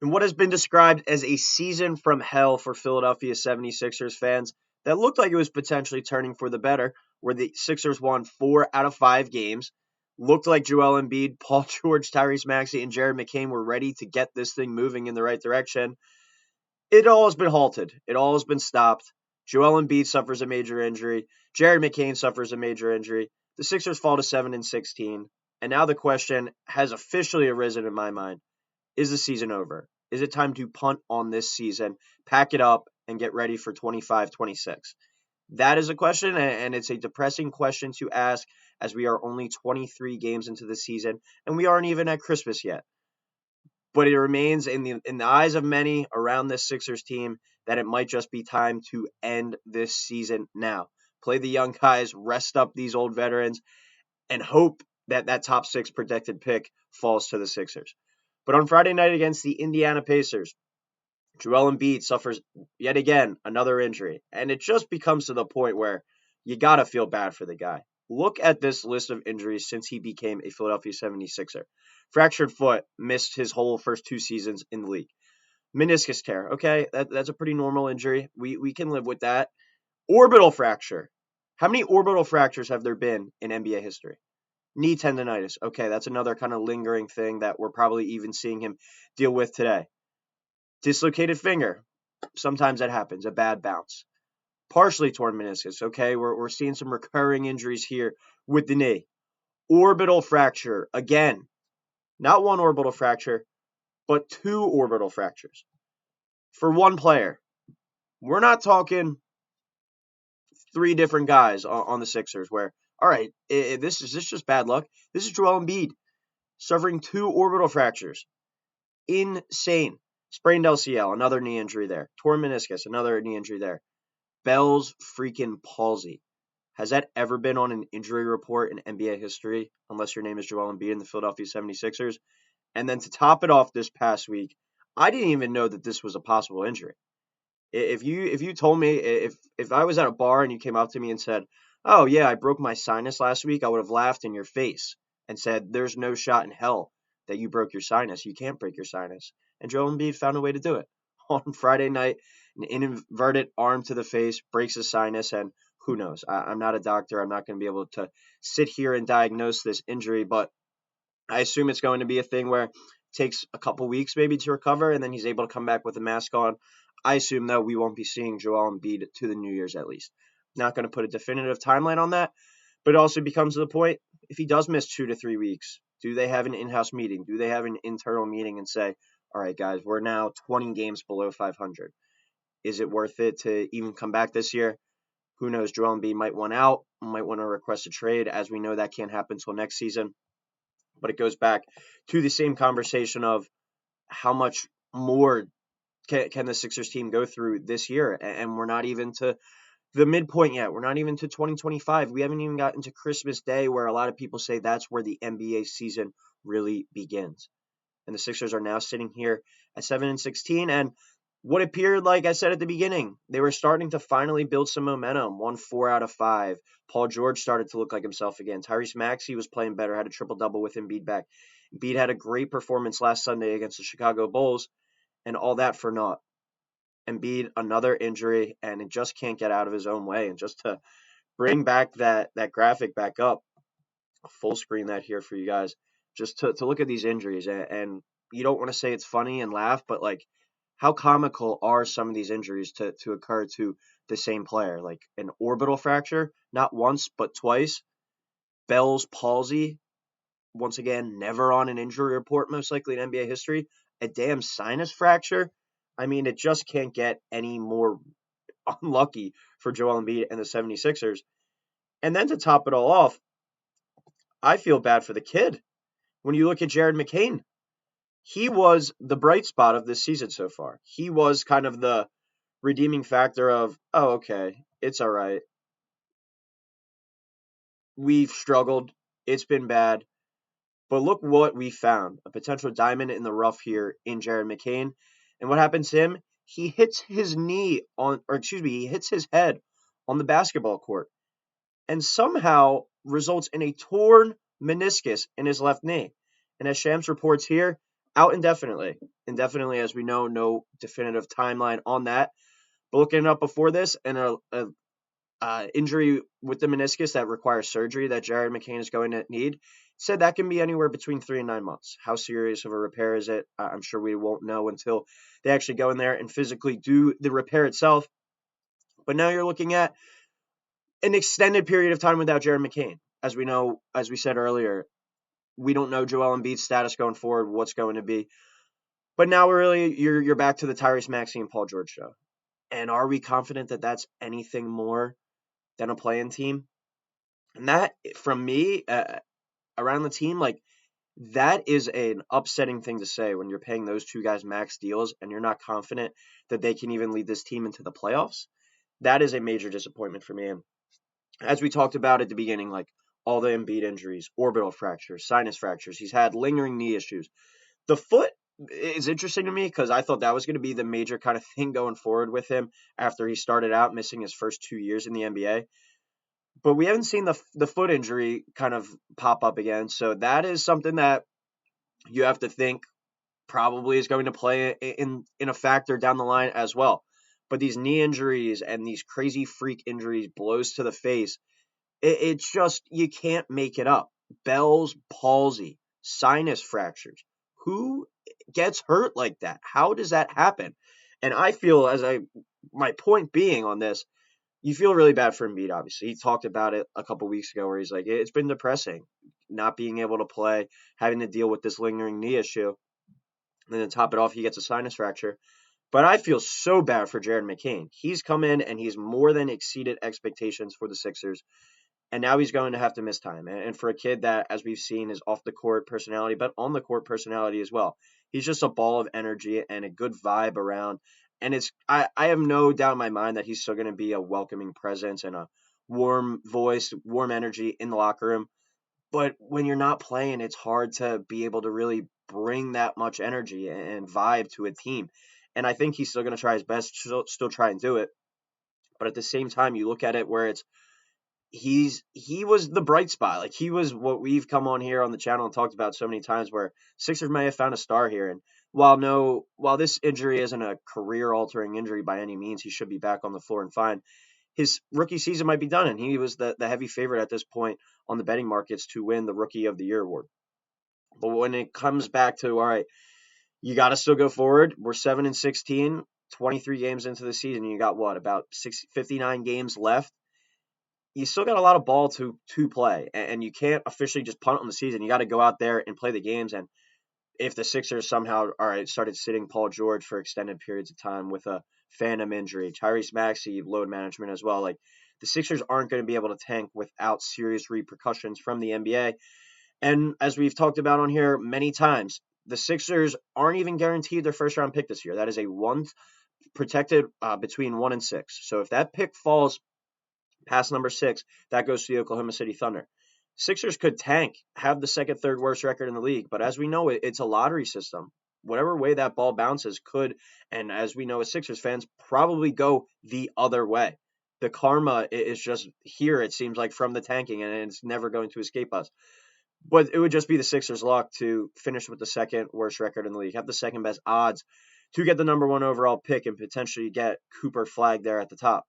In what has been described as a season from hell for Philadelphia 76ers fans that looked like it was potentially turning for the better, where the Sixers won 4 out of 5 games, looked like Joel Embiid, Paul George, Tyrese Maxey, and Jared McCain were ready to get this thing moving in the right direction. It all has been halted. It all has been stopped. Joel Embiid suffers a major injury. Jared McCain suffers a major injury. The Sixers fall to 7-16. And now the question has officially arisen in my mind. Is the season over? Is it time to punt on this season, pack it up, and get ready for 25-26? That is a question, and it's a depressing question to ask as we are only 23 games into the season, and we aren't even at Christmas yet. But it remains in the eyes of many around this Sixers team that it might just be time to end this season now. Play the young guys, rest up these old veterans, and hope that that top 6 protected pick falls to the Sixers. But on Friday night against the Indiana Pacers, Joel Embiid suffers yet again another injury. And it just becomes to the point where you got to feel bad for the guy. Look at this list of injuries since he became a Philadelphia 76er. Fractured foot, missed his whole first 2 seasons in the league. Meniscus tear, okay, that's a pretty normal injury. We can live with that. Orbital fracture. How many orbital fractures have there been in NBA history? Knee tendonitis. Okay, that's another kind of lingering thing that we're probably even seeing him deal with today. Dislocated finger. Sometimes that happens, a bad bounce. Partially torn meniscus. Okay, we're seeing some recurring injuries here with the knee. Orbital fracture. Again, not one orbital fracture, but 2 orbital fractures for one player. We're not talking 3 different guys on the Sixers where, all right, this is just bad luck. This is Joel Embiid suffering 2 orbital fractures. Insane. Sprained LCL, another knee injury there. Torn meniscus, another knee injury there. Bell's freaking palsy. Has that ever been on an injury report in NBA history, unless your name is Joel Embiid in the Philadelphia 76ers? And then to top it off this past week, I didn't even know that this was a possible injury. If you told me, if I was at a bar and you came up to me and said, "Oh yeah, I broke my sinus last week," I would have laughed in your face and said, "There's no shot in hell that you broke your sinus. You can't break your sinus." And Joel Embiid found a way to do it. On Friday night, an inverted arm to the face breaks his sinus, and who knows? I'm not a doctor. I'm not going to be able to sit here and diagnose this injury, but I assume it's going to be a thing where it takes a couple weeks maybe to recover, and then he's able to come back with a mask on. I assume, though, we won't be seeing Joel Embiid to the New Year's at least. Not going to put a definitive timeline on that, but it also becomes to the point, if he does miss 2 to 3 weeks, do they have an in-house meeting? Do they have an internal meeting and say, all right, guys, we're now 20 games below 500. Is it worth it to even come back this year? Who knows? Joel Embiid might want out, might want to request a trade. As we know, that can't happen until next season. But it goes back to the same conversation of how much more can the Sixers team go through this year? And we're not even to the midpoint yet. We're not even to 2025. We haven't even gotten to Christmas Day, where a lot of people say that's where the NBA season really begins. And the Sixers are now sitting here at 7-16. And what appeared, like I said at the beginning, they were starting to finally build some momentum. Won 4 out of 5. Paul George started to look like himself again. Tyrese Maxey was playing better, had a triple-double with Embiid back. Embiid had a great performance last Sunday against the Chicago Bulls, and all that for naught. Embiid, another injury, and it just can't get out of his own way. And just to bring back that graphic back up, I'll full screen that here for you guys, just to look at these injuries. And you don't want to say it's funny and laugh, but like, how comical are some of these injuries to occur to the same player? Like an orbital fracture, not once, but twice. Bell's palsy, once again, never on an injury report, most likely in NBA history. A damn sinus fracture. I mean, it just can't get any more unlucky for Joel Embiid and the 76ers. And then to top it all off, I feel bad for the kid. When you look at Jared McCain, he was the bright spot of this season so far. He was kind of the redeeming factor of, oh, okay, it's all right. We've struggled. It's been bad. But look what we found. A potential diamond in the rough here in Jared McCain. And what happens to him? He hits his he hits his head on the basketball court and somehow results in a torn meniscus in his left knee. And as Shams reports here, out indefinitely. Indefinitely, as we know, no definitive timeline on that. But looking up before this, and a injury with the meniscus that requires surgery that Jared McCain is going to need, said that can be anywhere between 3 and 9 months. How serious of a repair is it? I'm sure we won't know until they actually go in there and physically do the repair itself. But now you're looking at an extended period of time without Jared McCain. As we know, as we said earlier, we don't know Joel Embiid's status going forward, what's going to be. But now you're back to the Tyrese Maxey and Paul George show. And are we confident that that's anything more than a play-in team? And that, from me, around the team, like, that is an upsetting thing to say when you're paying those two guys max deals and you're not confident that they can even lead this team into the playoffs. That is a major disappointment for me. And as we talked about at the beginning, like all the Embiid injuries, orbital fractures, sinus fractures, he's had lingering knee issues. The foot is interesting to me because I thought that was going to be the major kind of thing going forward with him after he started out missing his first 2 years in the NBA. But we haven't seen the foot injury kind of pop up again. So that is something that you have to think probably is going to play in a factor down the line as well. But these knee injuries and these crazy freak injuries, blows to the face, it's just, you can't make it up. Bell's palsy, sinus fractures. Who gets hurt like that? How does that happen? And I feel, my point being on this, you feel really bad for Embiid, obviously. He talked about it a couple weeks ago where he's like, it's been depressing not being able to play, having to deal with this lingering knee issue. And then to top it off, he gets a sinus fracture. But I feel so bad for Jared McCain. He's come in and he's more than exceeded expectations for the Sixers. And now he's going to have to miss time. And for a kid that, as we've seen, is off the court personality, but on the court personality as well. He's just a ball of energy and a good vibe around. And I have no doubt in my mind that he's still going to be a welcoming presence and a warm voice, warm energy in the locker room. But when you're not playing, it's hard to be able to really bring that much energy and vibe to a team. And I think he's still going to try his best, still try and do it. But at the same time, you look at it where it's, he was the bright spot. Like, he was what we've come on here on the channel and talked about so many times, where Sixers may have found a star here. And while this injury isn't a career altering injury by any means, he should be back on the floor and fine. His rookie season might be done, and he was the heavy favorite at this point on the betting markets to win the Rookie of the Year award. But when it comes back to, all right, you got to still go forward. We're 7-16, 23 games into the season. You got what, about 59 games left. You still got a lot of ball to play, and you can't officially just punt on the season. You got to go out there and play the games. And if the Sixers somehow, all right, started sitting Paul George for extended periods of time with a phantom injury, Tyrese Maxey, load management as well, like, the Sixers aren't going to be able to tank without serious repercussions from the NBA. And as we've talked about on here many times, the Sixers aren't even guaranteed their first round pick this year. That is a one protected between 1 and 6. So if that pick falls past number 6, that goes to the Oklahoma City Thunder. Sixers could tank, have the second, third worst record in the league, but as we know, it's a lottery system. Whatever way that ball bounces could, and as we know as Sixers fans, probably go the other way. The karma is just here, it seems like, from the tanking, and it's never going to escape us. But it would just be the Sixers' luck to finish with the second worst record in the league, have the second best odds to get the number 1 overall pick and potentially get Cooper Flag there at the top.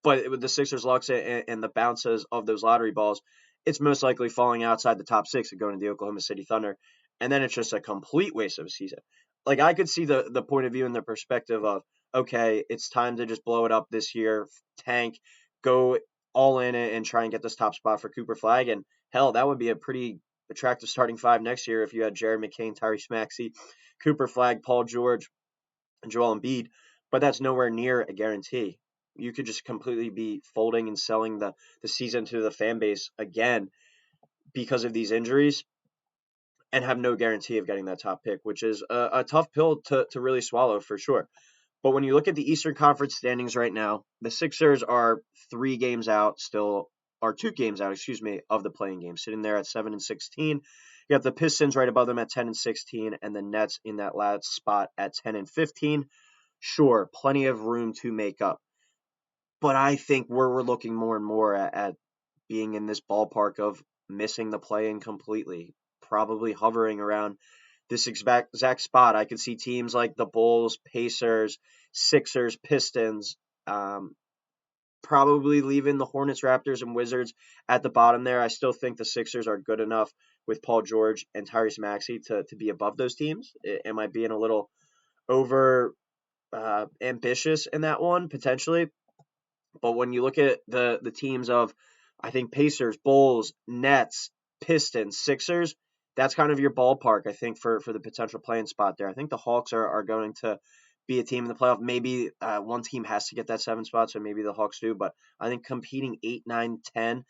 But with the Sixers' lucks and the bounces of those lottery balls, it's most likely falling outside the top 6 and going to the Oklahoma City Thunder. And then it's just a complete waste of a season. Like, I could see the point of view and the perspective of, okay, it's time to just blow it up this year, tank, go all in and try and get this top spot for Cooper Flag. And hell, that would be a pretty attractive starting 5 next year if you had Jared McCain, Tyrese Maxey, Cooper Flag, Paul George, and Joel Embiid. But that's nowhere near a guarantee. You could just completely be folding and selling the season to the fan base again because of these injuries and have no guarantee of getting that top pick, which is a tough pill to really swallow for sure. But when you look at the Eastern Conference standings right now, the Sixers are 2 games out, of the playing game, sitting there at 7-16. You got the Pistons right above them at 10-16, and the Nets in that last spot at 10-15. Sure, plenty of room to make up. But I think we're looking more and more at being in this ballpark of missing the play-in completely, probably hovering around this exact spot. I could see teams like the Bulls, Pacers, Sixers, Pistons, probably leaving the Hornets, Raptors, and Wizards at the bottom there. I still think the Sixers are good enough with Paul George and Tyrese Maxey to be above those teams. Am I being a little over ambitious in that one potentially? But when you look at the teams of, I think Pacers, Bulls, Nets, Pistons, Sixers, that's kind of your ballpark, I think, for the potential playing spot there. I think the Hawks are going to be a team in the playoff. Maybe one team has to get that 7 spot, so maybe the Hawks do. But I think competing 8, 9, 10,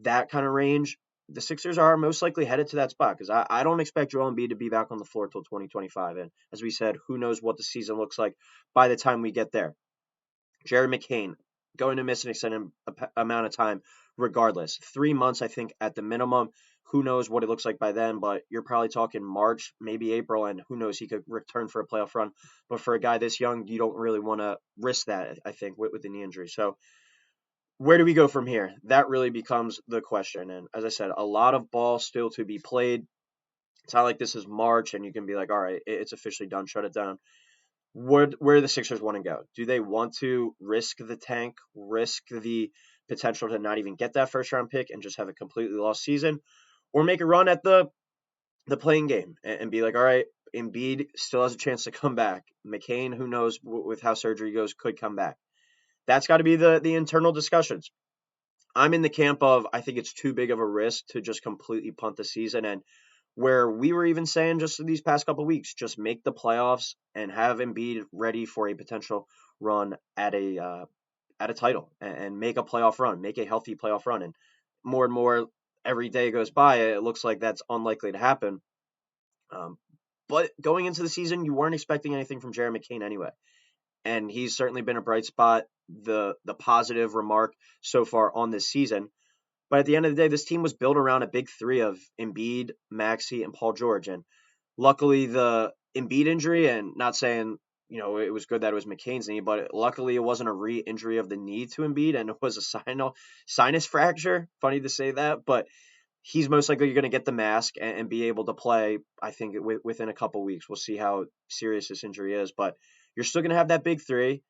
that kind of range, the Sixers are most likely headed to that spot because I don't expect Joel Embiid to be back on the floor till 2025. And as we said, who knows what the season looks like by the time we get there. Jared McCain going to miss an extended amount of time regardless. 3 months, I think, at the minimum. Who knows what it looks like by then, but you're probably talking March, maybe April, and who knows, he could return for a playoff run. But for a guy this young, you don't really want to risk that, I think, with the knee injury. So where do we go from here? That really becomes the question. And as I said, a lot of ball still to be played. It's not like this is March and you can be like, all right, it's officially done, shut it down. Where do the Sixers want to go? Do they want to risk the tank, risk the potential to not even get that first round pick and just have a completely lost season, or make a run at the playing game and be like, all right, Embiid still has a chance to come back. McCain, who knows with how surgery goes, could come back. That's got to be the internal discussions. I'm in the camp of I think it's too big of a risk to just completely punt the season, and where we were even saying just these past couple of weeks, just make the playoffs and have Embiid ready for a potential run at a title and make a playoff run, make a healthy playoff run. And more every day goes by, it looks like that's unlikely to happen. But going into the season, you weren't expecting anything from Jared McCain anyway, and he's certainly been a bright spot. The positive remark so far on this season. But at the end of the day, this team was built around a big three of Embiid, Maxey, and Paul George. And luckily, the Embiid injury, and not saying, it was good that it was McCain's knee, but luckily it wasn't a re-injury of the knee to Embiid, and it was a sinus fracture. Funny to say that, but he's most likely going to get the mask and be able to play, I think, within a couple weeks. We'll see how serious this injury is, but you're still going to have that big three.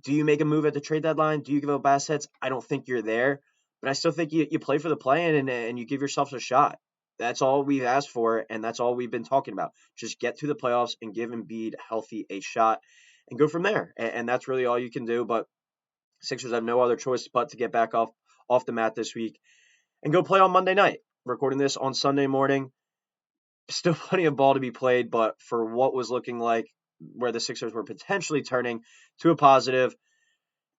Do you make a move at the trade deadline? Do you give up assets? I don't think you're there. But I still think you play for the play-in and you give yourself a shot. That's all we've asked for, and that's all we've been talking about. Just get to the playoffs and give Embiid healthy a shot and go from there. And that's really all you can do. But Sixers have no other choice but to get back off the mat this week and go play on Monday night. Recording this on Sunday morning. Still plenty of ball to be played, but for what was looking like where the Sixers were potentially turning to a positive,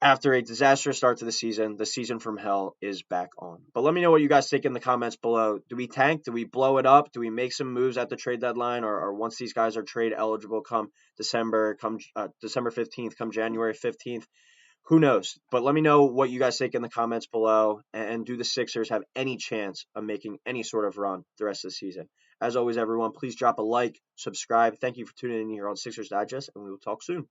after a disastrous start to the season from hell is back on. But let me know what you guys think in the comments below. Do we tank? Do we blow it up? Do we make some moves at the trade deadline? Or once these guys are trade eligible come December 15th, come January 15th? Who knows? But let me know what you guys think in the comments below. And do the Sixers have any chance of making any sort of run the rest of the season? As always, everyone, please drop a like, subscribe. Thank you for tuning in here on Sixers Digest, and we will talk soon.